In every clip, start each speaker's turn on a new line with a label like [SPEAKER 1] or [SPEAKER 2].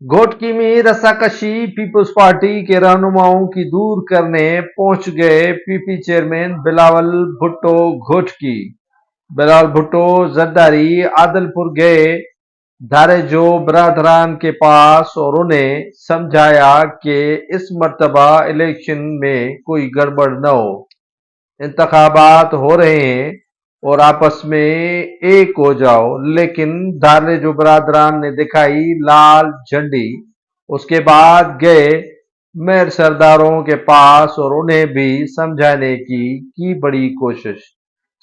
[SPEAKER 1] घोटकी में रस्साकशी, peoples party के रहनुमाओं की दूर करने पहुंच गए पीपी चेयरमैन बिलावल भुट्टो घोटकी। बिलावल भुट्टो जरदारी आदलपुर गए धारेजो बरादरान के पास और उन्हें समझाया कि इस मर्तबा इलेक्शन में कोई गड़बड़ न हो। इंतखाबात हो रहे हैं और आपस में एक हो जाओ। लेकिन धारेजो बरादरान ने दिखाई लाल झंडी। उसके बाद गए मेयर सरदारों के पास और उन्हें भी समझाने की बड़ी कोशिश।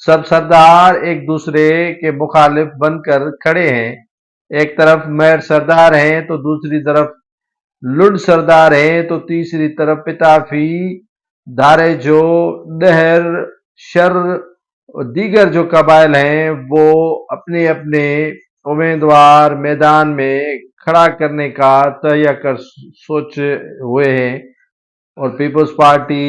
[SPEAKER 1] सब सरदार एक दूसरे के मुखालिफ बनकर खड़े हैं। एक तरफ मेयर सरदार हैं तो दूसरी तरफ लुंड सरदार हैं तो तीसरी तरफ पिताफी, धारेजो, डहर, शर और दीगर जो कबाइल हैं वो अपने अपने उम्मीदवार मैदान में खड़ा करने का तय कर सोचे हुए हैं और पीपल्स पार्टी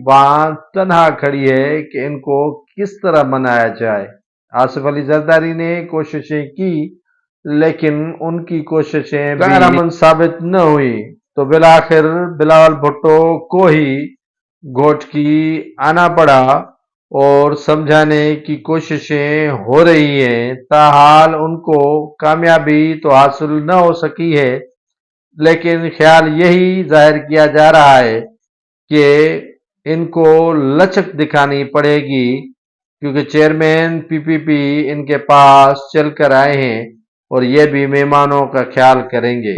[SPEAKER 1] वहां तनहा खड़ी है कि इनको किस तरह मनाया जाए। आसिफ अली जरदारी ने कोशिशें की लेकिन उनकी कोशिशें कारआमद साबित न हुई तो बिलाखिर बिलावल भुट्टो को ही घोटकी आना पड़ा और समझाने की कोशिशें हो रही हैं। ताहाल उनको कामयाबी तो हासिल न हो सकी है, लेकिन ख्याल यही जाहिर किया जा रहा है कि इनको लचक दिखानी पड़ेगी क्योंकि चेयरमैन पीपीपी इनके पास चलकर आए हैं और ये भी मेहमानों का ख्याल करेंगे।